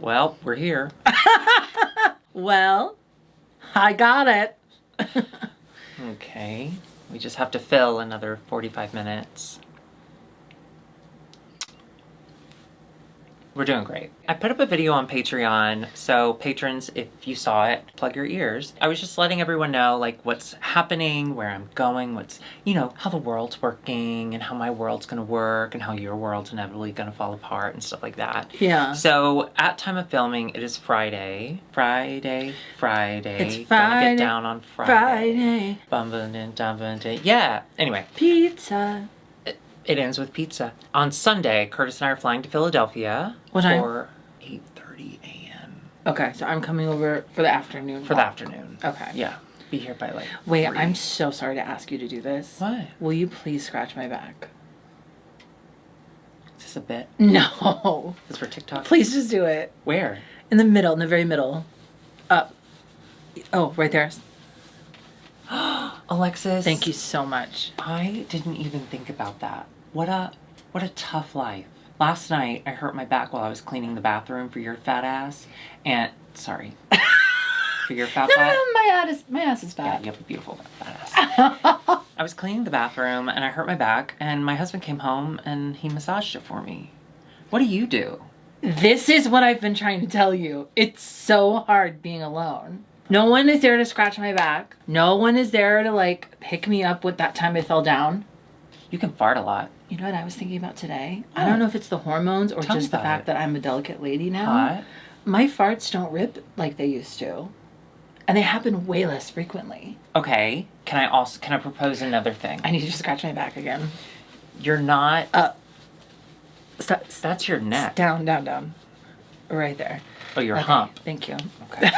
Well, we're here. Well, I got it. Okay. We just have to fill another 45 minutes. We're doing great. I put up a video on Patreon, so patrons, if you saw it, plug your ears. I was just letting everyone know, like, what's happening, where I'm going, what's, how the world's working, and how my world's gonna work, and how your world's inevitably gonna fall apart, and stuff like that. Yeah. So, at time of filming, it is Friday. It's Friday. Gonna get down on Friday. Yeah. Anyway. Pizza. It ends with pizza. On Sunday, Curtis and I are flying to Philadelphia. What time? For 8:30 a.m. Okay, so I'm coming over for the afternoon. For the afternoon. Okay. Yeah. Be here by like Wait, 3. I'm so sorry to ask you to do this. What? Will you please scratch my back? Is this a bit? No. Is this for TikTok? Please just do it. Where? In the middle, in the very middle. Up. Oh, right there. Alexis. Thank you so much. I didn't even think about that. What a tough life. Last night, I hurt my back while I was cleaning the bathroom for your fat ass. And, sorry. For your fat butt. My ass is Yeah, fat. you have a beautiful fat ass. I was cleaning the bathroom and I hurt my back and my husband came home and he massaged it for me. What do you do? This is what I've been trying to tell you. It's so hard being alone. No one is there to scratch my back. No one is there to, like, pick me up with that time I fell down. You can fart a lot. You know what I was thinking about today? What? I don't know if it's the hormones or Tell me just the about fact it. that I'm a delicate lady now. Hot. My farts don't rip like they used to. And they happen way less frequently. Okay. Can I propose another thing? I need you to scratch my back again. You're not... Stop. That's your neck. Down. Right there. Oh, your Okay, hump. Thank you. Okay.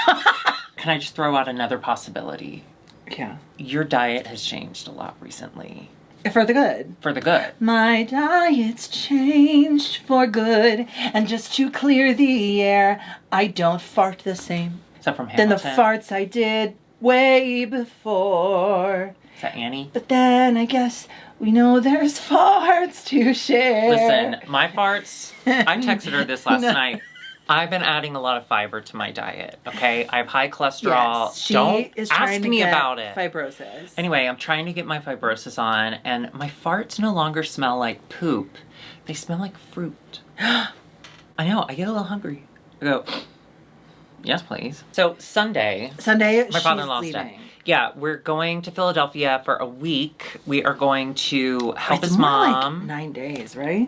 Can I just throw out another possibility? Yeah. Your diet has changed a lot recently. For the good. For the good. My diet's changed for good, and just to clear the air, I don't fart the same Is that from than Hamilton? the farts I did way before. Is that Annie? But then I guess we know there's farts to share. Listen, my farts, I texted her this last No. night. I've been adding a lot of fiber to my diet, okay? I have high cholesterol. Yes, she Don't is ask trying to me get about it. fibrosis. Anyway, I'm trying to get my fibrosis on, and my farts no longer smell like poop. They smell like fruit. I know, I get a little hungry. I go, yes, please. So, Sunday, Sunday, my father-in-law's she's dead. leaving. Yeah, we're going to Philadelphia for a week. We are going to help It's his more mom. like 9 days, right?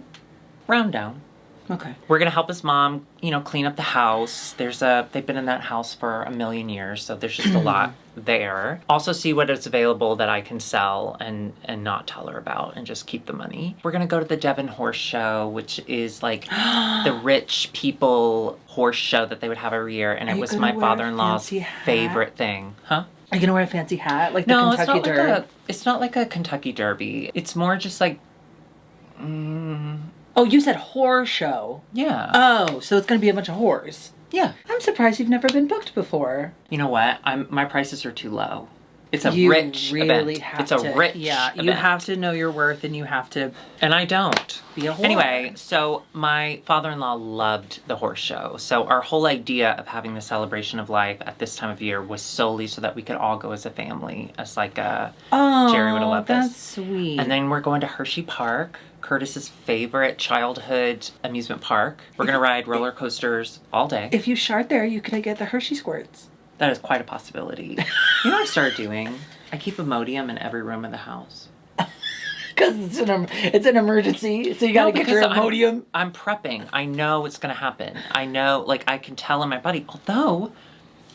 Round down. Okay. We're gonna help his mom, clean up the house. They've been in that house for a million years, so there's just a lot there. Also see what is available that I can sell and not tell her about and just keep the money. We're gonna go to the Devon Horse Show, which is like the rich people horse show that they would have every year, and Are it you was gonna my wear a father-in-law's fancy hat? favorite thing. Huh? Are you gonna wear a fancy hat like the No, Kentucky Derby? it's not like a Kentucky Derby. It's more just like, Oh, you said horror show. yeah. Oh, so it's gonna be a bunch of whores. Yeah. I'm surprised you've never been booked before. You know what? My prices are too low. It's a You rich really event. have It's a to, rich yeah. event. You have to know your worth, and you have to And I don't. be a whore. Anyway, so my father-in-law loved the horse show. So our whole idea of having the celebration of life at this time of year was solely so that we could all go as a family, as like a Jerry would have loved that's this. sweet. And then we're going to Hershey Park, Curtis's favorite childhood amusement park. We're going to ride roller coasters all day. if you shart there, you could get the Hershey squirts. That is quite a possibility. You know what I started doing? I keep Imodium in every room of the house. Because it's an emergency, so you gotta get your Imodium. I'm prepping. I know it's going to happen. I know, I can tell in my body. Although,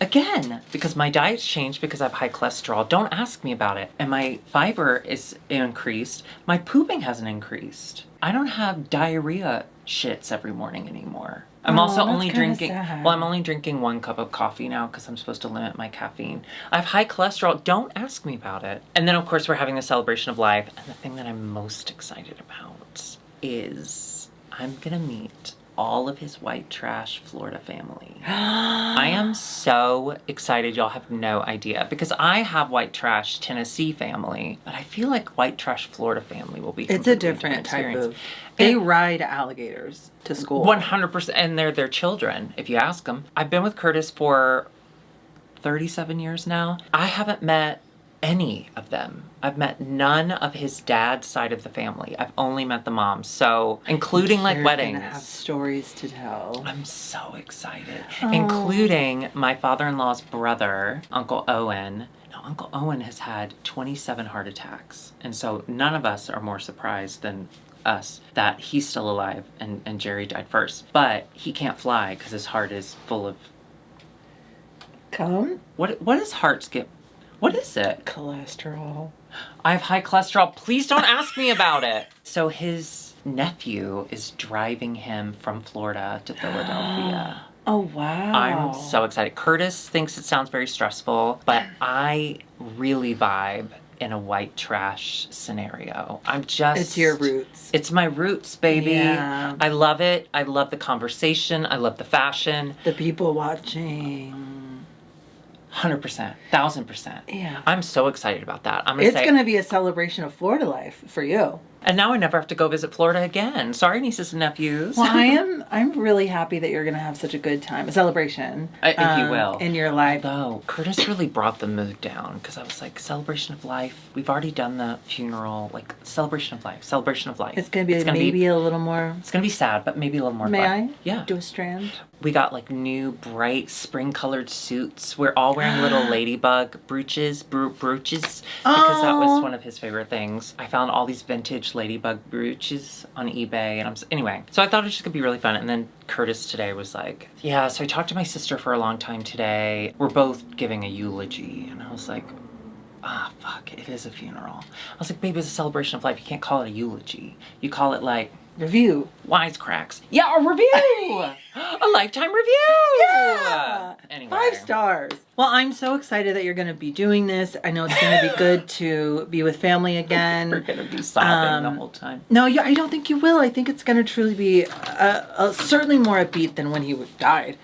again, because my diet's changed because I have high cholesterol, don't ask me about it. And my fiber is increased. My pooping hasn't increased. I don't have diarrhea shits every morning anymore. I'm also that's only kinda drinking, sad. well, I'm only drinking 1 cup of coffee now because I'm supposed to limit my caffeine. I have high cholesterol. Don't ask me about it. And then, of course, we're having the celebration of life. And the thing that I'm most excited about is I'm going to meet all of his white trash Florida family. I am so excited. Y'all have no idea. Because I have white trash Tennessee family, but I feel like white trash Florida family will be It's a different type of... They ride alligators to school. 100%. And they're their children, if you ask them. I've been with Curtis for 37 years now. I haven't met any of them. I've met none of his dad's side of the family. I've only met the moms. So, including like weddings. You're gonna have stories to tell. I'm so excited. Including my father-in-law's brother, Uncle Owen. Now, Uncle Owen has had 27 heart attacks. And so none of us are more surprised than us that he's still alive and Jerry died first. But he can't fly because his heart is full of... What does hearts get? What is it? Cholesterol. I have high cholesterol. Please don't ask me about it. So his nephew is driving him from Florida to Philadelphia. Oh, wow. I'm so excited. Curtis thinks it sounds very stressful, but I really vibe in a white trash scenario. It's your roots. It's my roots, baby. Yeah. I love it. I love the conversation. I love the fashion. The people watching. 100%, 1000%. Yeah. I'm so excited about that. It's going to be a celebration of Florida life for you. And now I never have to go visit Florida again. Sorry, nieces and nephews. Well, I'm really happy that you're going to have such a good time, a celebration. If you will. In your life. Though, Curtis really brought the mood down because I was like, celebration of life. We've already done the funeral, like celebration of life, celebration of life. It's going to be maybe a little more. It's going to be sad, but maybe a little more May fun. I? Yeah. Do a strand? We got like new bright spring colored suits. We're all wearing little ladybug brooches, because that was one of his favorite things. I found all these vintage ladybug brooches on eBay, and anyway. So I thought it was just gonna be really fun. And then Curtis today was like, yeah, so I talked to my sister for a long time today. We're both giving a eulogy, and I was like, fuck, it is a funeral. I was like, baby, it's a celebration of life. You can't call it a eulogy. You call it like review. Wisecracks. Yeah, a review. A lifetime review. Yeah. Anyway. 5 stars. Well, I'm so excited that you're going to be doing this. I know it's going to be good to be with family again. We're going to be sobbing the whole time. No, I don't think you will. I think it's going to truly be certainly more upbeat than when he died.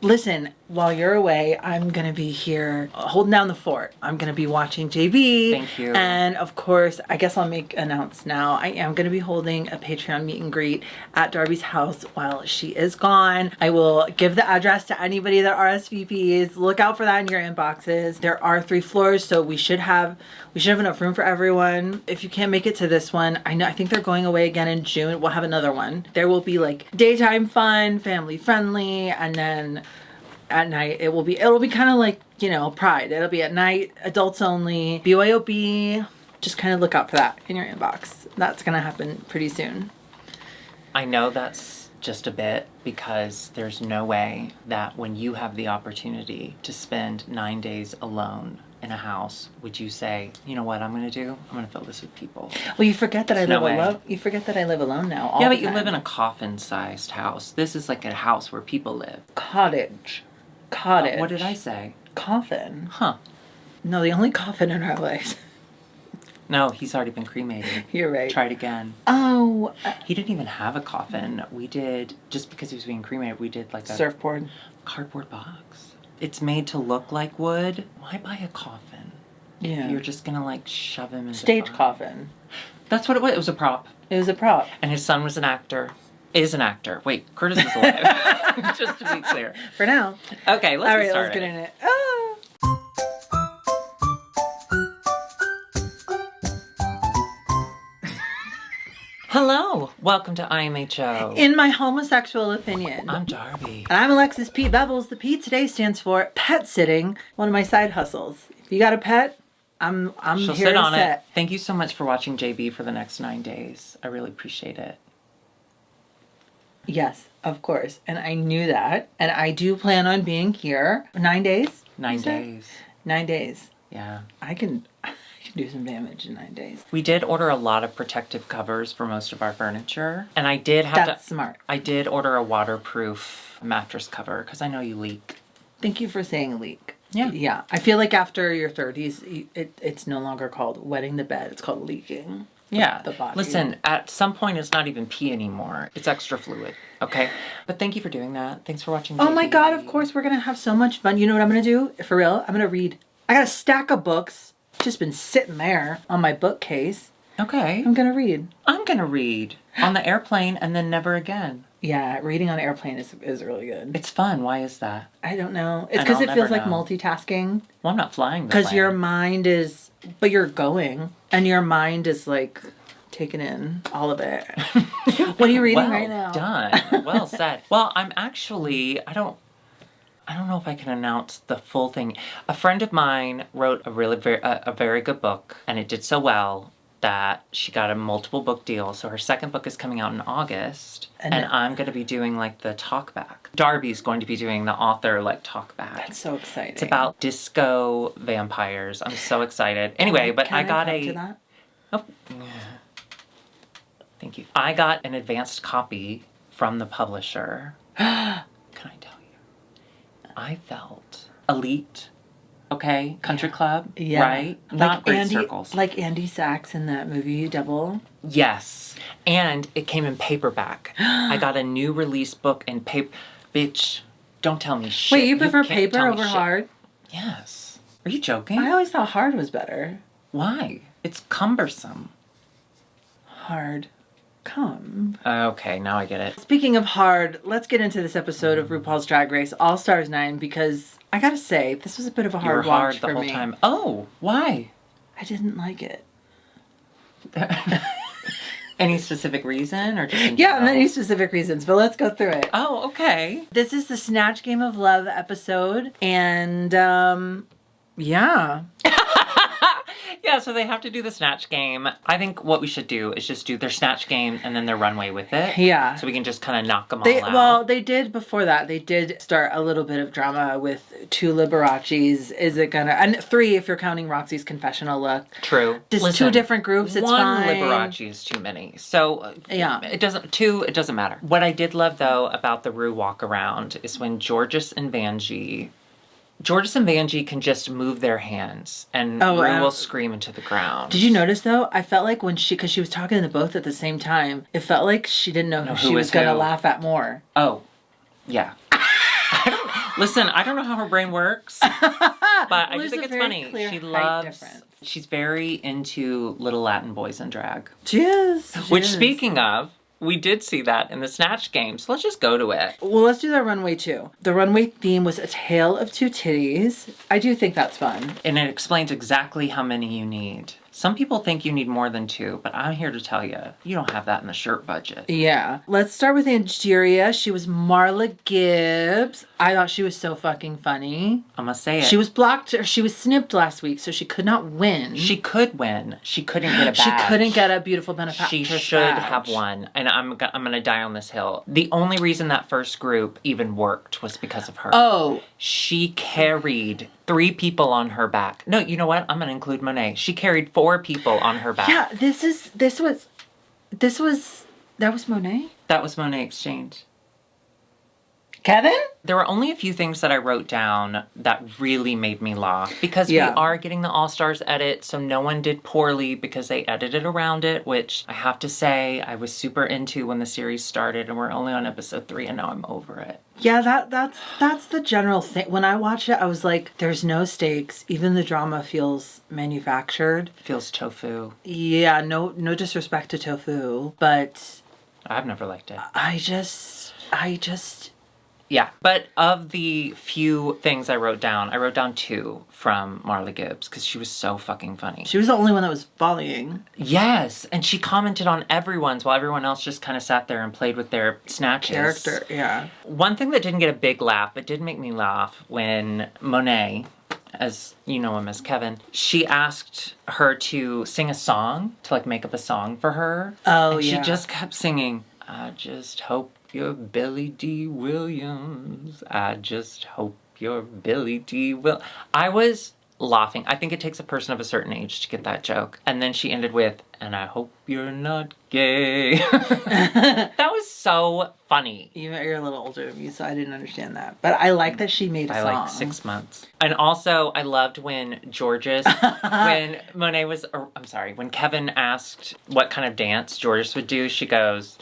Listen, while you're away, I'm going to be here holding down the fort. I'm going to be watching JB. Thank you. And of course, I guess I'll announce now, I am going to be holding a Patreon meet and greet at Darby's house while she is gone. I will give the address to anybody that RSVPs. Look out for that in your inboxes. There are 3 floors, so we should have enough room for everyone. If you can't make it to this one, I think they're going away again in June. We'll have another one. There will be like daytime fun, family friendly, and then at night it'll be kind of like, Pride. It'll be at night, adults only, BYOB. Just kind of look out for that in your inbox. That's gonna happen pretty soon. I know that's just a bit because there's no way that when you have the opportunity to spend 9 days alone in a house, would you say, you know what I'm going to do? I'm going to fill this with people. Well, you forget that I live alone. You forget that I live alone now. Yeah, but you live in a coffin-sized house. This is like a house where people live. Cottage. What did I say? Coffin. Huh. No, the only coffin in our lives. No, he's already been cremated. You're right. Try it again. Oh. He didn't even have a coffin. We did, just because he was being cremated, we did like a surfboard. Cardboard box. It's made to look like wood. Why buy a coffin? Yeah. If you're just gonna like shove him in stage coffin. That's what it was. It was a prop. It was a prop. And his son was an actor. Is an actor. Wait, Curtis is alive. Just to be clear. For now. Okay, let's get in it. Hello, welcome to IMHO. In my homosexual opinion. I'm Darby. And I'm Alexis P. Bevels. The P today stands for pet sitting, one of my side hustles. If you got a pet, I'm She'll here sit to on sit. it. Thank you so much for watching JB for the next 9 days. I really appreciate it. Yes, of course. And I knew that. And I do plan on being here 9 days. 9 days. 9 days. Yeah. I can do some damage in 9 days. We did order a lot of protective covers for most of our furniture. And I did That's smart. I did order a waterproof mattress cover because I know you leak. Thank you for saying leak. Yeah. Yeah. I feel like after your 30s, it's no longer called wetting the bed. It's called leaking. Yeah. the body. Listen, at some point it's not even pee anymore. It's extra fluid. Okay? But thank you for doing that. Thanks for watching. Oh my JB. God, of course we're gonna have so much fun. You know what I'm gonna do? For real? I'm gonna read. I got a stack of books. Just been sitting there on my bookcase. Okay. I'm gonna read. I'm gonna read on the airplane and then never again. Yeah, reading on an airplane is really good. It's fun. Why is that? I don't know. It's And because I'll it feels never like know. multitasking. Well, I'm not flying the Because plane. your mind is, but you're going, and your mind is like taking in all of it. What are you reading right now? Done. Well said. Well, I'm actually, I don't know if I can announce the full thing. A friend of mine wrote a very good book, and it did so well that she got a multiple book deal. So her second book is coming out in August, and I'm going to be doing like the talk back. Darby's going to be doing the author like talk back. That's so exciting. It's about disco vampires. I'm so excited. Anyway, but I got to that? Oh. Thank you. I got an advanced copy from the publisher. Can I tell you? I felt elite. Okay, country club, Yeah. right? Not great Andy, circles. like Andy Sachs in that movie Double. Yes, and it came in paperback. I got a new release book in paper. Bitch, don't tell me shit. Wait, you prefer can't paper tell me over shit. hard? Yes. Are you joking? I always thought hard was better. Why? It's cumbersome. Hard. Come. Okay, now I get it. Speaking of hard, let's get into this episode of RuPaul's Drag Race All Stars 9 because I gotta say, this was a bit of a You were hard hard watch the for whole me. time. Oh, why? I didn't like it. Any specific reason or just in Yeah, general? many specific reasons, but let's go through it. Oh, okay. This is the Snatch Game of Love episode, and yeah. Yeah, so they have to do the snatch game. I think what we should do is just do their snatch game and then their runway with it. Yeah. So we can just kind of knock them all out. Well, they did before that. They did start a little bit of drama with 2 Liberace's. Is it gonna... And 3 if you're counting Roxy's confessional look. True. Just Listen, 2 different groups, it's one fine. Liberace is too many. So Yeah. it doesn't matter. What I did love though about the Rue walk around is when Georges and Vanjie can just move their hands and Rue will scream into the ground. Did you notice though? I felt like when because she was talking to both at the same time, it felt like she didn't know who she was going to laugh at more. Oh, yeah. Listen, I don't know how her brain works, but I just think it's funny. She loves. She's very into little Latin boys in drag. She is. Which, speaking of, we did see that in the Snatch game, so let's just go to it. Well, let's do that runway too. The runway theme was A Tale of Two Titties. I do think that's fun. And it explains exactly how many you need. Some people think you need more than 2, but I'm here to tell you, you don't have that in the shirt budget. Yeah. Let's start with Angeria. She was Marla Gibbs. I thought she was so fucking funny. I'm gonna say it. She was blocked, or she was snipped last week, so she could not win. She could win. She couldn't get a badge. She couldn't get a beautiful benefactor. She should have won. And I'm gonna die on this hill. The only reason that first group even worked was because of her. Oh. She carried 3 people on her back. No, you know what? I'm gonna include Monet. She carried 4 people on her back. Yeah, that was Monet? That was Monet Exchange. Kevin? There were only a few things that I wrote down that really made me laugh because we are getting the All-Stars edit, so no one did poorly because they edited around it, which I have to say I was super into when the series started, and we're only on episode 3 and now I'm over it. Yeah, that's the general thing. When I watched it, I was like, there's no stakes. Even the drama feels manufactured. Feels tofu. Yeah, no disrespect to tofu, but I've never liked it. I just Yeah, but of the few things I wrote down 2 from Marla Gibbs because she was so fucking funny. She was the only one that was volleying. Yes, and she commented on everyone's while everyone else just kind of sat there and played with their snatches. Character, yeah. One thing that didn't get a big laugh, but did make me laugh when Monet, as you know him as Kevin, she asked her to sing a song, to like make up a song for her. Oh, and yeah. she just kept singing, I just hope you're Billy D. Williams. I just hope you're Billy D. I was laughing. I think it takes a person of a certain age to get that joke. And then she ended with, and I hope you're not gay. That was so funny. You're a little older than me, so I didn't understand that. But I like that she made a song. By like 6 months. And also, I loved when Georges, when Monet was, or, I'm sorry, when Kevin asked what kind of dance Georges would do, she goes,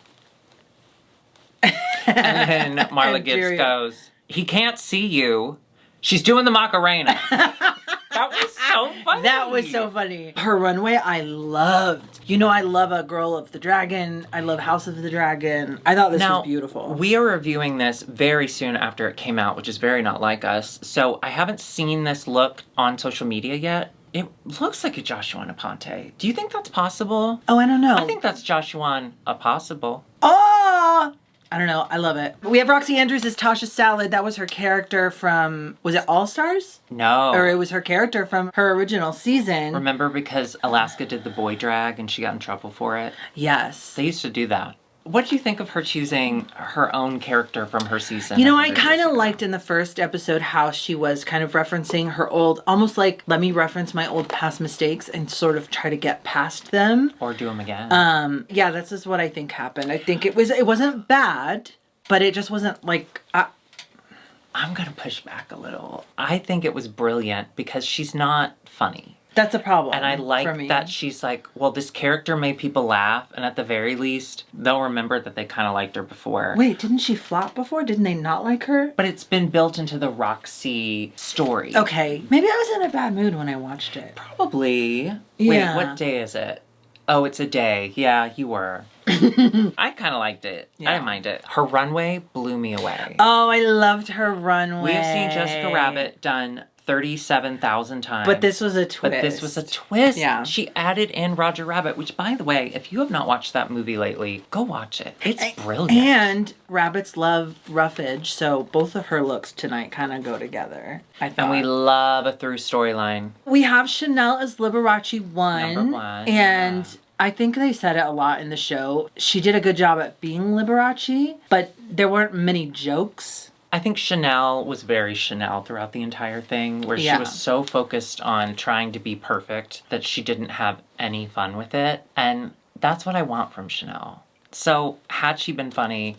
and then Marla Gibbs goes, he can't see you. She's doing the Macarena. That was so funny. That was so funny. Her runway, I loved. You know, I love A Girl of the Dragon. I love House of the Dragon. I thought this was beautiful. We are reviewing this very soon after it came out, which is very not like us. So I haven't seen this look on social media yet. It looks like a Joshua Aponte. Do you think that's possible? Oh, I don't know. I think that's Joshua Apossible. Oh! I don't know. I love it. We have Roxy Andrews as Tasha Salad. That was her character from, was it All Stars? No. Or it was her character from her original season. Remember because Alaska did the boy drag and she got in trouble for it? Yes. They used to do that. What did you think of her choosing her own character from her season? You know, I kind of liked in the first episode how she was kind of referencing her old, almost like, let me reference my old past mistakes and sort of try to get past them. Or do them again. Yeah, that's just what I think happened. I think it wasn't bad, but it just wasn't like... I'm going to push back a little. I think it was brilliant because she's not funny. That's a problem. And I like that she's like, well, this character made people laugh, and at the very least, they'll remember that they kind of liked her before. Wait, didn't she flop before? Didn't they not like her? But it's been built into the Roxy story. Okay. Maybe I was in a bad mood when I watched it. Probably. Yeah. Wait, what day is it? Oh, it's a day. Yeah, you were. I kind of liked it. Yeah. I didn't mind it. Her runway blew me away. Oh, I loved her runway. We've seen Jessica Rabbit done 37,000 times. But this was a twist. Yeah. She added in Roger Rabbit, which, by the way, if you have not watched that movie lately, go watch it. It's brilliant. And rabbits love roughage, so both of her looks tonight kind of go together, I thought. And we love a through storyline. We have Chanel as Liberace 1. Number 1. And... yeah. I think they said it a lot in the show. She did a good job at being Liberace, but there weren't many jokes. I think Chanel was very Chanel throughout the entire thing, where she was so focused on trying to be perfect that she didn't have any fun with it. And that's what I want from Chanel. So had she been funny,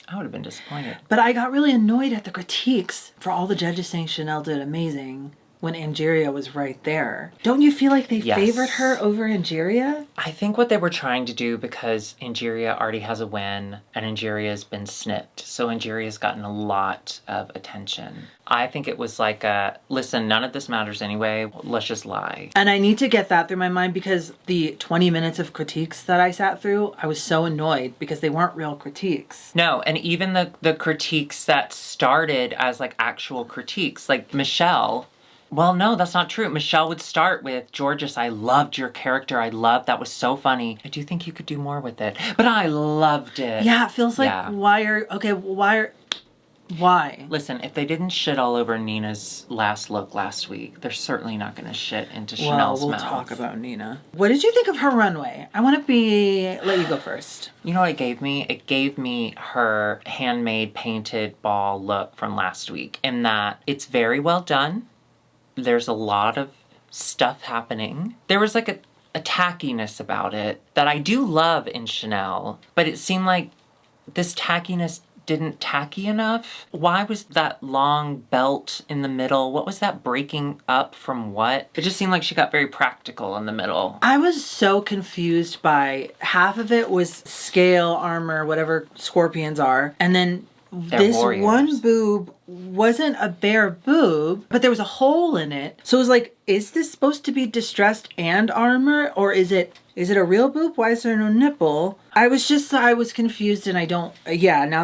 I would have been disappointed. But I got really annoyed at the critiques for all the judges saying Chanel did amazing when Angeria was right there. Don't you feel like they favored her over Angeria? I think what they were trying to do, because Angeria already has a win and Angeria's been snipped, so Angeria's gotten a lot of attention. I think it was like listen, none of this matters anyway, let's just lie. And I need to get that through my mind, because the 20 minutes of critiques that I sat through, I was so annoyed because they weren't real critiques. No, and even the critiques that started as like actual critiques, like Michelle. Well, no, that's not true. Michelle would start with, Georges, I loved your character. That was so funny. I do think you could do more with it. But I loved it. Yeah, it feels like, why? Listen, if they didn't shit all over Nina's last look last week, they're certainly not going to shit into Chanel's mouth. Well, we'll talk about Nina. What did you think of her runway? I want to let you go first. You know what it gave me? It gave me her handmade painted ball look from last week, in that it's very well done. There's a lot of stuff happening. There was like a tackiness about it that I do love in Chanel, but it seemed like this tackiness didn't tacky enough. Why was that long belt in the middle? What was that breaking up from what? It just seemed like she got very practical in the middle. I was so confused by half of it was scale, armor, whatever scorpions are, and then this one boob wasn't a bare boob, but there was a hole in it. So it was like, is this supposed to be distressed and armor? Or is it a real boob? Why is there no nipple? I was confused, and now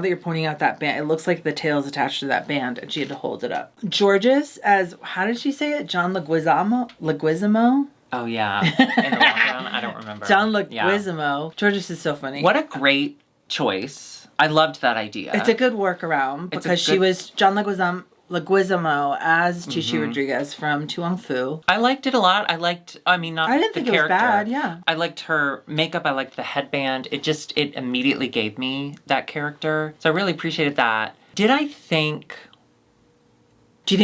that you're pointing out that band, it looks like the tail is attached to that band and she had to hold it up. Georges as, how did she say it? John Leguizamo? Oh yeah, in the background, I don't remember. John Leguizamo. Yeah. Georges is so funny. What a great choice. I loved that idea. It's a good workaround because she was John Leguizamo as Chichi Rodriguez from Tuong Fu. I liked it a lot. I didn't think it was bad, yeah. I liked her makeup. I liked the headband. It immediately gave me that character. So I really appreciated that. Do you think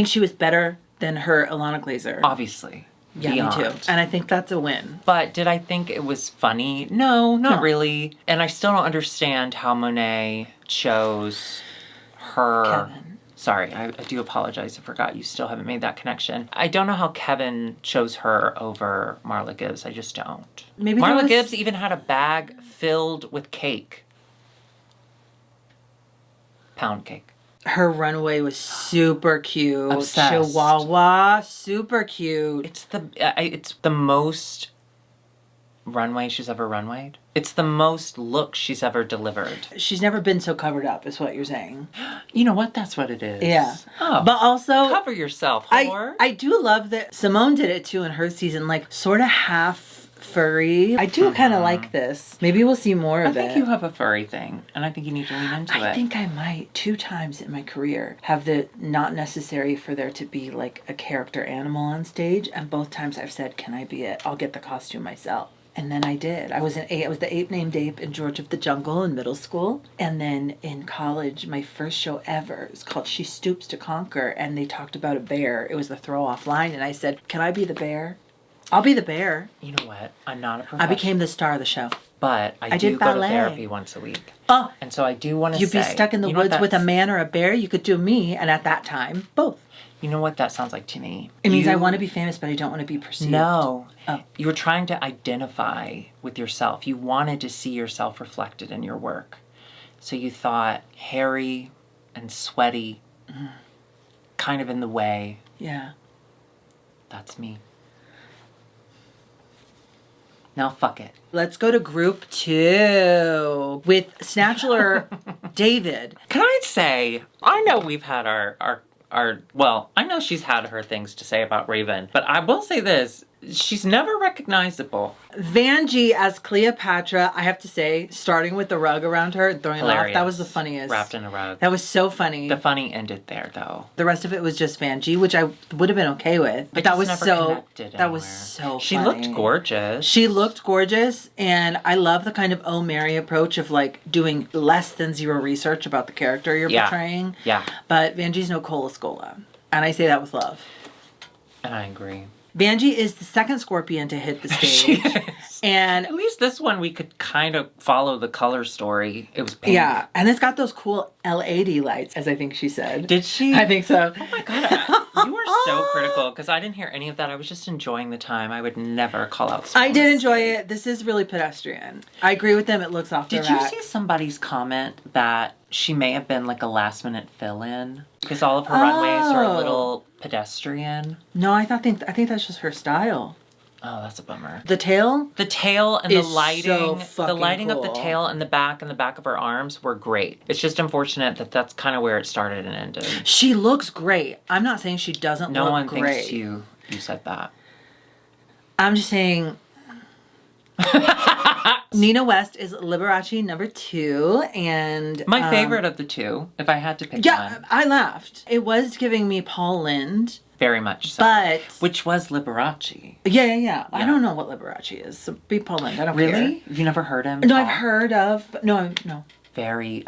she was better than her Ilana Glazer? Obviously. Yeah, beyond. me too. And I think that's a win. But did I think it was funny? No, not really. And I still don't understand how Monet chose her. Kevin. Sorry, I do apologize. I forgot you still haven't made that connection. I don't know how Kevin chose her over Marla Gibbs. I just don't. Maybe Marla Gibbs even had a bag filled with cake. Pound cake. Her runway was super cute. Obsessed. Chihuahua, super cute. It's the most runway she's ever runwayed. It's the most looks she's ever delivered. She's never been so covered up, is what you're saying. You know what? That's what it is. Yeah. Oh. But also, Cover yourself, whore. I do love that Simone did it too in her season, like sort of half furry. I do kind of like this. Maybe we'll see more of it. I think you have a furry thing, and I think you need to lean into it. I think I might 2 times in my career have the not necessary for there to be like a character animal on stage, and both times I've said, "Can I be it? I'll get the costume myself." And then I did. I was the ape named Ape in George of the Jungle in middle school. And then in college, my first show ever was called She Stoops to Conquer. And they talked about a bear. It was the throw off line. And I said, "Can I be the bear? I'll be the bear." You know what? I'm not a professional. I became the star of the show. But I do did go to ballet. therapy once a week. Oh, And so I do want to you'd say... be stuck in the you know what woods with a that's- man or a bear. You could do me. And at that time, both. You know what that sounds like to me? It means I want to be famous, but I don't want to be perceived. No. Oh. You were trying to identify with yourself. You wanted to see yourself reflected in your work. So you thought hairy and sweaty, kind of in the way. Yeah. That's me. Now fuck it. Let's go to group 2 with Snatchler David. Can I say, I know we've had well, I know she's had her things to say about Raven, but I will say this, she's never recognizable. Vanjie as Cleopatra, I have to say, starting with the rug around her and throwing it off, that was the funniest. Wrapped in a rug. That was so funny. The funny ended there, though. The rest of it was just Vanjie, which I would have been okay with. But that was so She funny. looked gorgeous. She looked gorgeous, and I love the kind of Oh Mary approach of like doing less than zero research about the character you're portraying. Yeah. But Vanjie's no Cola Scola. And I say that with love. And I agree. Vanjie is the second scorpion to hit the stage. She is. And at least this one we could kind of follow the color story. It was pink. yeah, and it's got those cool LED lights, as I think she said. Did she? I think so. Oh my God. You were so critical because I didn't hear any of that. I was just enjoying the time. I would never call out I did enjoy it. This is really pedestrian. I agree with them. It looks off the Did you rack. see somebody's comment that she may have been like a last minute fill-in? Because all of her runways are a little pedestrian. No, I think that's just her style. Oh, that's a bummer. The tail? The tail and the lighting, so the lighting of the cool. tail and the back of her arms were great. It's just unfortunate that that's kind of where it started and ended. She looks great. I'm not saying she doesn't No look one great. thinks you said that. I'm just saying Nina West is Liberace number 2, and My favorite of the two, if I had to pick yeah, one. I laughed. It was giving me Paul Lind, Very much so. but Which was Liberace. yeah. I don't know what Liberace is, so be Paul Lind. I don't care. Really? You never heard him? No, talk? I've heard of, but no. Very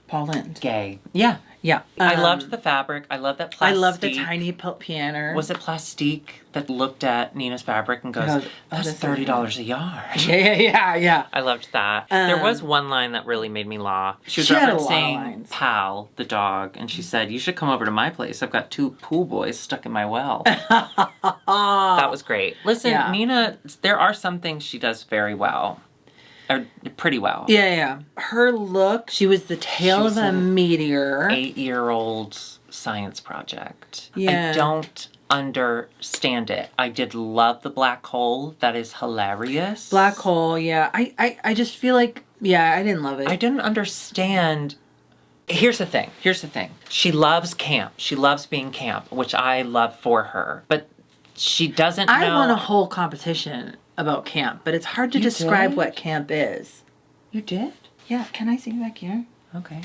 Paul Lind. gay. Yeah. Yeah. I loved the fabric. I love that plastique. I love the tiny piano. Was it plastique that looked at Nina's fabric and goes, Goes, that's this is $30 a yard? Yeah. I loved that. There was one line that really made me laugh. She was She had a lot of referencing lines. Pal, the dog, and she said, you should come over to my place. I've got 2 pool boys stuck in my well. That was great. Listen, Yeah. Nina, there are some things she does very well. Or pretty well. Yeah. Her look, she was the tail She was of a an meteor. 8-year-old science project. Yeah. I don't understand it. I did love the black hole. That is hilarious. Black hole, yeah. I just feel like, yeah, I didn't love it. I didn't understand. Here's the thing. She loves camp. She loves being camp, which I love for her. But she doesn't know. I won a whole competition about camp, but it's hard to You describe did? what camp is. You did? Yeah, can I sing back here? Okay.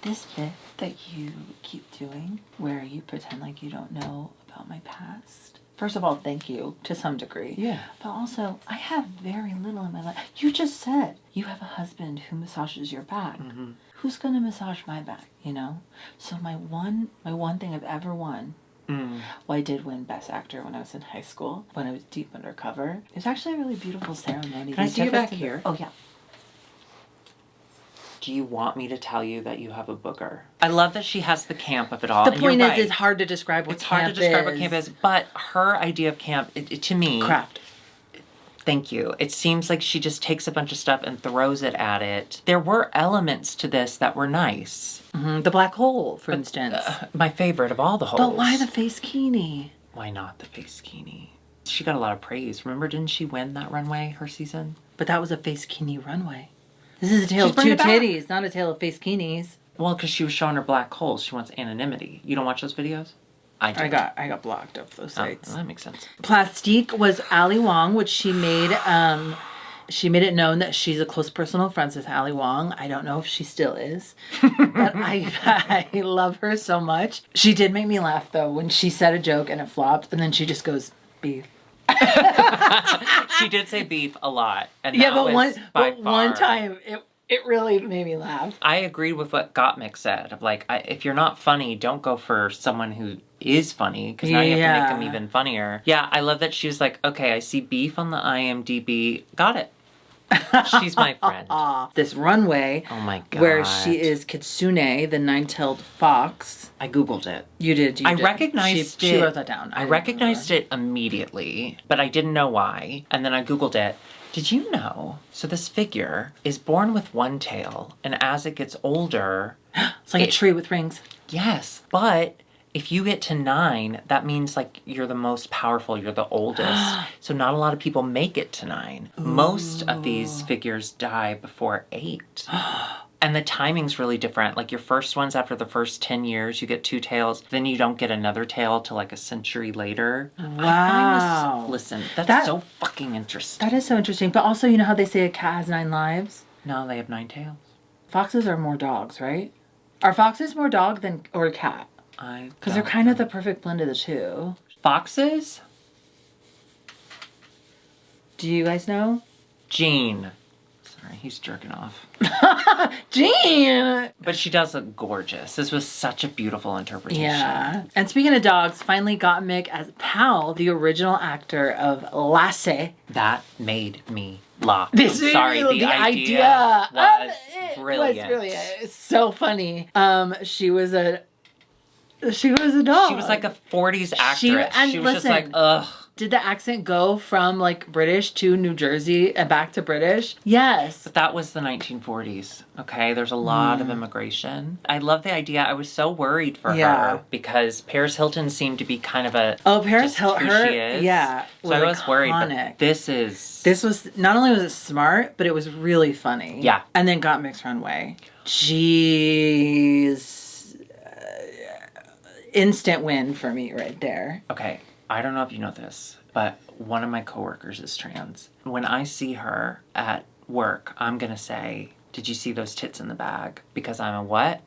This bit that you keep doing, where you pretend like you don't know about my past. First of all, thank you, to some degree. Yeah. But also, I have very little in my life. You just said you have a husband who massages your back. Who's going to massage my back, you know? So my one thing I've ever won Well, I did win Best Actor when I was in high school, when I was Deep Undercover. It was actually a really beautiful ceremony. Can I see you back here? Oh, yeah. Do you want me to tell you that you have a booger? I love that she has the camp of it all. The and point you're is, right. it's hard to describe what It's camp hard to describe is. what camp is, but her idea of camp, to me... Craft. Thank you. It seems like she just takes a bunch of stuff and throws it at it. There were elements to this that were nice. Mm-hmm. The black hole, for instance. My favorite of all the holes. But why the face kini? Why not the face kini? She got a lot of praise. Remember, didn't she win that runway, her season? But that was a face kini runway. This is a tale She's of two bringing it back. titties, not a tale of face kinis. Well, because she was showing her black holes. She wants anonymity. You don't watch those videos? I do. I got blocked off those sites. Oh, that makes sense. Plastique was Ali Wong, which she made it known that she's a close personal friend with Ali Wong. I don't know if she still is, but I love her so much. She did make me laugh though when she said a joke and it flopped, and then she just goes beef. She did say beef a lot, and Yeah, that was by far. one time it really made me laugh. I agreed with what Gottmik said. Of like, if you're not funny, don't go for someone who is funny, because now you have to make them even funnier. Yeah, I love that she was like, okay, I see beef on the IMDb. Got it. She's my friend. This runway, Oh my god. where she is Kitsune, the nine-tailed fox. I googled it. You did. I recognized it. She wrote that down. I recognized it immediately, but I didn't know why. And then I googled it. Did you know? So this figure is born with one tail, and as it gets older, It's like a tree with rings. yes, but if you get to 9, that means like you're the most powerful, you're the oldest. So not a lot of people make it to 9. Most of these figures die before 8. And the timing's really different. Like your first ones, after the first 10 years, you get 2 tails. Then you don't get another tail till like a century later. Wow. Listen, that's so fucking interesting. That is so interesting. But also, you know how they say a cat has 9 lives? No, they have 9 tails. Foxes are more dogs, right? Are foxes more dog than or a cat? Because they're kind of the perfect blend of the two. Foxes? Do you guys know? Jean. Sorry, he's jerking off. Jean! But she does look gorgeous. This was such a beautiful interpretation. Yeah. And speaking of dogs, finally got Mick as Pal, the original actor of Lassie. That made me laugh. This I'm sorry, the idea was brilliant. It was brilliant. It's so funny. She was a dog. She was like a 40s actress. and She was just listen, like, ugh. Did the accent go from like British to New Jersey and back to British? Yes. But that was the 1940s, okay? There's a lot of immigration. I love the idea. I was so worried for her because Paris Hilton seemed to be kind of a... Oh, Paris Hilton, Hilton, she is. yeah. So I was worried, but iconic. this was, not only was it smart, but it was really funny. Yeah. And then got Mixed Runway. Jeez. Instant win for me right there. Okay, I don't know if you know this, but one of my coworkers is trans. When I see her at work, I'm gonna say, did you see those tits in the bag? Because I'm a what?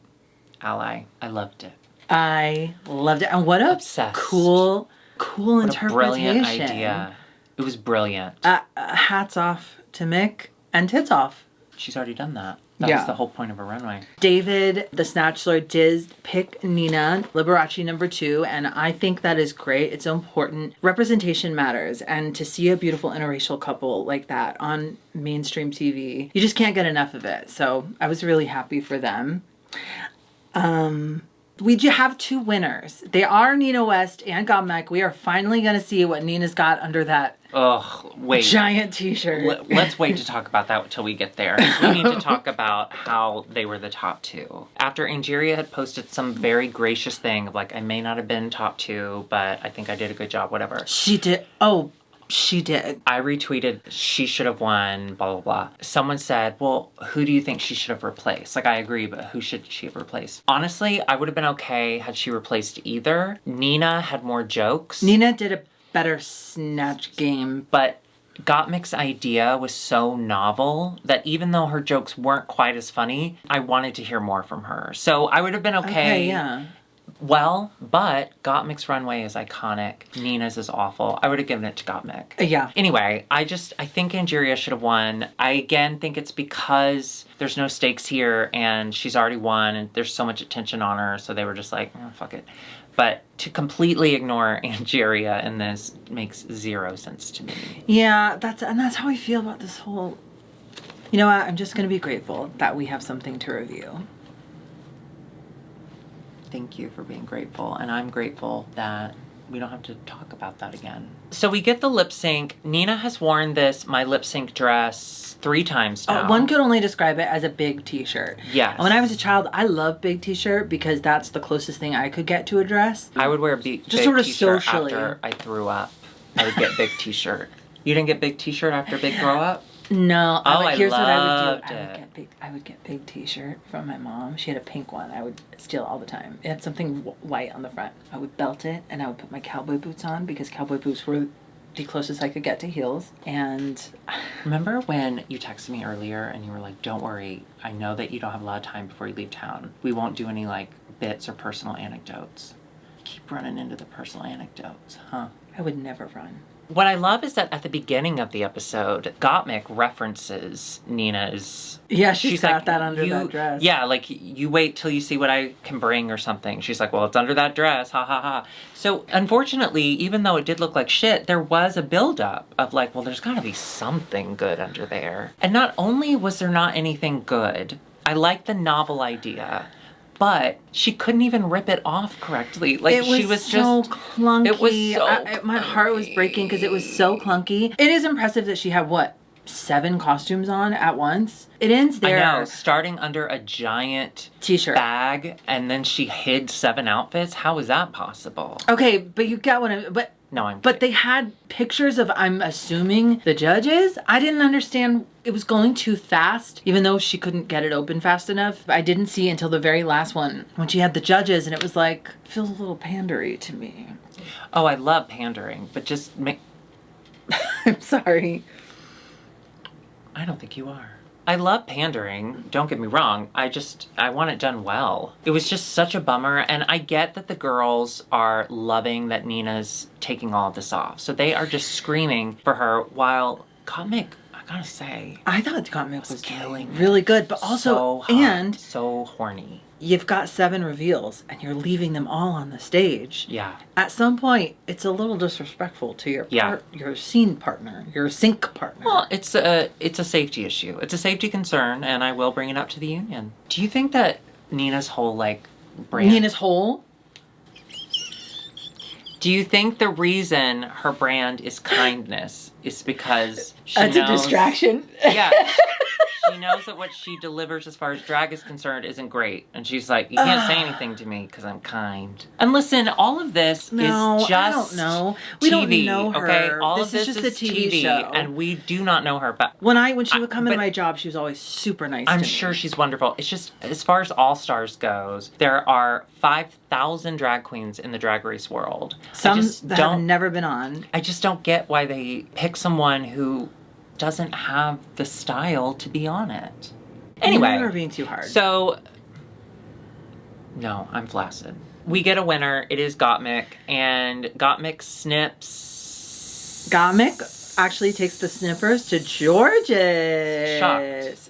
Ally. I loved it. I loved it. And what a Obsessed. cool What interpretation. a brilliant idea. It was brilliant. Hats off to Mick and tits off. She's already done that. That was the whole point of her runway. David, the Snatch Lord, did pick Nina, Liberace #2, and I think that is great. It's important. Representation matters, and to see a beautiful interracial couple like that on mainstream TV, you just can't get enough of it. So I was really happy for them. We do have 2 winners. They are Nina West and Gottmik. We are finally going to see what Nina's got under that giant t-shirt. Let's wait to talk about that until we get there. We need to talk about how they were the top 2. After Angeria had posted some very gracious thing of like, I may not have been top 2, but I think I did a good job, whatever. She did. Oh, she did. I retweeted, she should have won, blah, blah, blah. Someone said, well, who do you think she should have replaced? Like, I agree, but who should she have replaced? Honestly, I would have been okay had she replaced either. Nina had more jokes. Nina did a better snatch game. But Gottmik's idea was so novel that even though her jokes weren't quite as funny, I wanted to hear more from her. So I would have been okay. Yeah. Well, but Gottmik's runway is iconic. Nina's is awful. I would have given it to Gottmik. Yeah. Anyway, I think Angeria should have won. I again think it's because there's no stakes here and she's already won and there's so much attention on her, so they were just like, oh, fuck it. But to completely ignore Angeria in this makes zero sense to me. Yeah, that's how I feel about this whole... You know what? I'm just going to be grateful that we have something to review. Thank you for being grateful. And I'm grateful that we don't have to talk about that again. So we get the lip sync. Nina has worn my lip sync dress 3 times now. One could only describe it as a big t-shirt. Yes. When I was a child, I loved big t-shirt because that's the closest thing I could get to a dress. I would wear a big sort of t-shirt socially. after I threw up. I would get big t-shirt. You didn't get big t-shirt after big throw up? No. Here's what I would loved do. it. I would get big t-shirt from my mom. She had a pink one. I would steal all the time. It had something white on the front. I would belt it and I would put my cowboy boots on because cowboy boots were the closest I could get to heels. And remember when you texted me earlier and you were like, don't worry, I know that you don't have a lot of time before you leave town. We won't do any like bits or personal anecdotes. Keep running into the personal anecdotes, huh? I would never run. What I love is that at the beginning of the episode, Gottmik references Nina's... Yeah, she's got like, that under that dress. Yeah, like, you wait till you see what I can bring or something. She's like, well, it's under that dress, ha ha ha. So, unfortunately, even though it did look like shit, there was a buildup of like, well, there's gotta be something good under there. And not only was there not anything good, I like the novel idea, but she couldn't even rip it off correctly. Like, she was so just clunky. It was so my heart was breaking because it was so clunky. It is impressive that she had 7 costumes on at once. It ends there. I know, starting under a giant t-shirt bag, and then she hid 7 outfits. How is that possible? Okay, but you get what but no, I'm But they had pictures of, I'm assuming, the judges. I didn't understand. It was going too fast, even though she couldn't get it open fast enough. I didn't see until the very last one when she had the judges, and it was like, feels a little pandery to me. Oh, I love pandering, but just make... I'm sorry. I don't think you are. I love pandering, don't get me wrong. I want it done well. It was just such a bummer, and I get that the girls are loving that Nina's taking all of this off. So they are just screaming for her, while Gottmik, I gotta say... I thought Gottmik was killing really good, but also... So hot, and so horny. You've got 7 reveals, and you're leaving them all on the stage. Yeah. At some point, it's a little disrespectful to your your scene partner, your sync partner. Well, it's a safety issue. It's a safety concern, and I will bring it up to the union. Do you think that Nina's whole, like, brand... Nina's whole? Do you think the reason her brand is kindness is because she knows... That's a distraction. Yeah. She knows that what she delivers as far as drag is concerned isn't great. And she's like, you can't say anything to me because I'm kind. And listen, all of this is just I don't know. We don't know her. Okay? All this of this is just is a TV show. And we do not know her. But when she would come into my job, she was always super nice to me. I'm sure she's wonderful. It's just, as far as All Stars goes, there are 5,000 drag queens in the Drag Race world. Some that have never been on. I just don't get why they pick someone who doesn't have the style to be on it. Anyway, we're being too hard. So, no, I'm flaccid. We get a winner. It is Gottmik, and Gottmik snips. Gottmik actually takes the snippers to George's.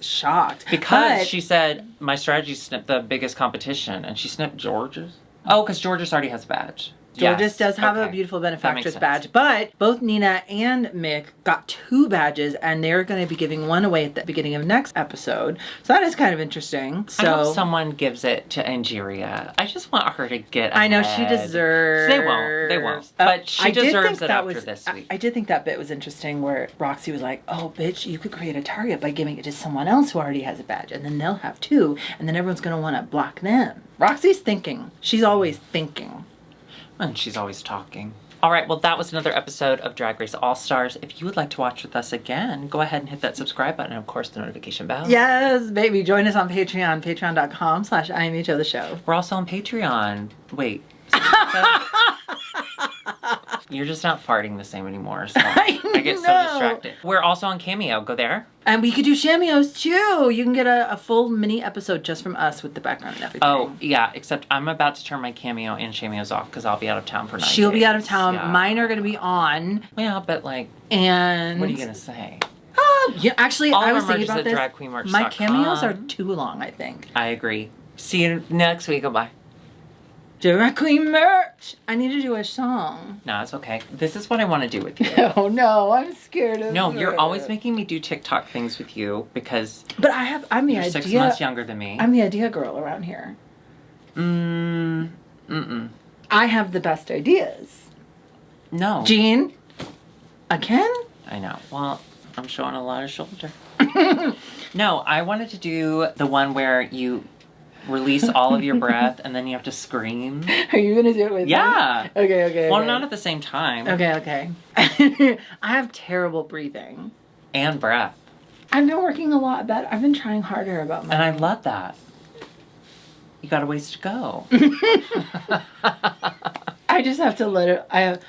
Shocked. Because she said, my strategy snipped the biggest competition, and she snipped George's. Oh, because George's already has a badge. George's does have a beautiful benefactress badge, but both Nina and Mick got 2 badges, and they're going to be giving one away at the beginning of next episode. So that is kind of interesting. So I hope someone gives it to Angeria. I just want her to get ahead. I know she deserves. They won't. But she deserves it after this week. I did think that bit was interesting, where Roxy was like, "Oh, bitch, you could create a target by giving it to someone else who already has a badge, and then they'll have 2, and then everyone's going to want to block them." Roxy's thinking. She's always thinking. And she's always talking. All right, well, that was another episode of Drag Race All-Stars. If you would like to watch with us again, go ahead and hit that subscribe button and, of course, the notification bell. Yes, baby. Join us on Patreon, patreon.com/IMHO The Show. We're also on Patreon. Wait. You're just not farting the same anymore, so I I get so know. distracted. We're also on Cameo. Go there. And we could do cameos too. You can get a full mini episode just from us with the background and everything. Oh, yeah, except I'm about to turn my Cameo and Cameos off because I'll be out of town for 9 She'll days. be out of town. Yeah. Mine are going to be on. Yeah, but like, And what are you going to say? yeah, actually, All I of was our merch thinking is about at this. dragqueenmerch.com. My cameos are too long, I think. I agree. See you next week. Goodbye. Drag Queen merch. I need to do a song. No, it's okay. This is what I want to do with you. Oh no, I'm scared of No, it. you're always making me do TikTok things with you because But I'm the you're idea. 6 months younger than me. I'm the idea girl around here. I have the best ideas. No. Jean? Again? I know. Well, I'm showing a lot of shoulder. No, I wanted to do the one where you release all of your breath and then you have to scream. Are you gonna do it with me? Yeah. Okay. Well, not at the same time. Okay. I have terrible breathing. And breath. I've been working a lot better. I've been trying harder about my. And I love that. You got a ways to go. I just have to let it. I have.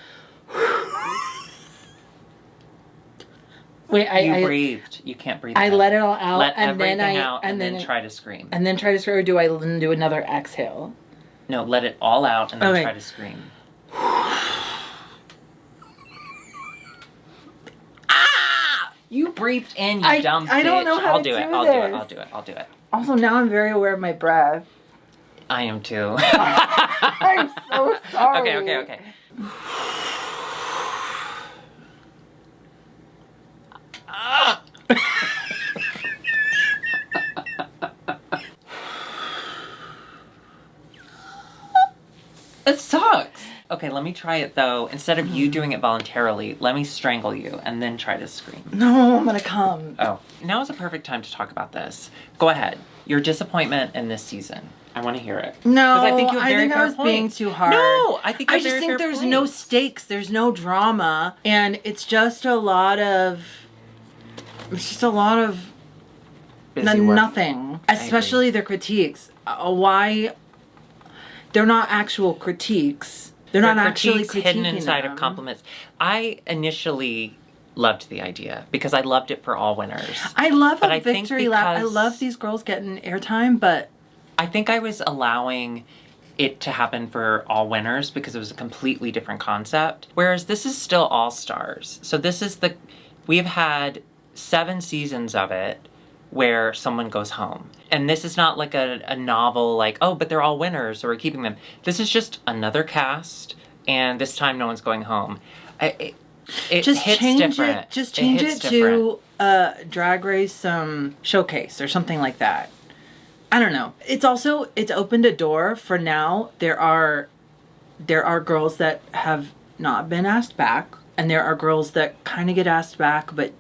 Wait, You breathed. You can't breathe. I out. let it all out. Let and everything then out and then I- try to scream. And then try to scream, or do I do another exhale? No, let it all out and then Okay. try to scream. You breathed in, you dumb bitch. I don't know how I'll to do do it. this. I'll do it. Also, now I'm very aware of my breath. I am too. I'm so sorry. Okay. It sucks. Okay, let me try it though. Instead of you doing it voluntarily, let me strangle you and then try to scream. No, I'm gonna come. Oh, now is a perfect time to talk about this. Go ahead. Your disappointment in this season. I want to hear it. No, 'Cause I think you have very I fair was being points. too hard. No, I think you I have just very think fair there's no points. stakes, there's no drama, and it's just a lot of. It's just a lot of Busy work. nothing. Especially their critiques. Why? They're not actual critiques. They're not actually critiques hidden critiquing inside them. of compliments. I initially loved the idea because I loved it for all winners. I love But a I think victory lap. I because- love these girls getting airtime, but I think I was allowing it to happen for all winners because it was a completely different concept. Whereas this is still All Stars. So we've had 7 seasons of it where someone goes home. And this is not like a novel like, oh, but they're all winners, so we're keeping them. This is just another cast, and this time no one's going home. It just hits change different. it. Just change it hits different. to Drag Race showcase or something like that. I don't know. It's opened a door for now. There are girls that have not been asked back, and there are girls that kind of get asked back but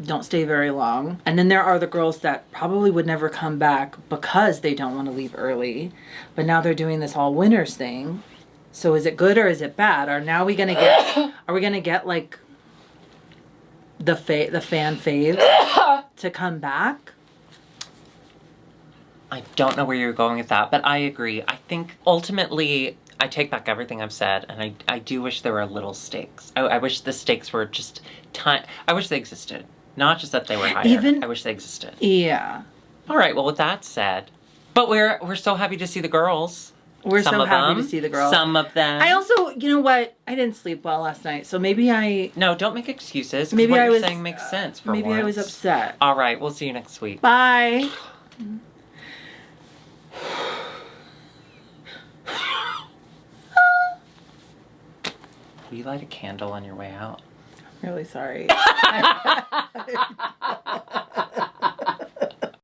don't stay very long. And then there are the girls that probably would never come back because they don't want to leave early. But now they're doing this all winners thing. So is it good or is it bad? Are we gonna get like the fan faves to come back? I don't know where you're going with that, but I agree. I think ultimately I take back everything I've said, and I do wish there were little stakes. I wish the stakes were just I wish they existed. Not just that they were higher. I wish they existed. Yeah. All right, well, with that said, but we're so happy to see the girls. We're Some so of happy them, to see the girls. Some of them. I also, you know what? I didn't sleep well last night, so maybe No, don't make excuses. 'Cause Maybe what I you're was- saying makes sense for maybe I was once. upset. All right, we'll see you next week. Bye. Will you light a candle on your way out? Really sorry.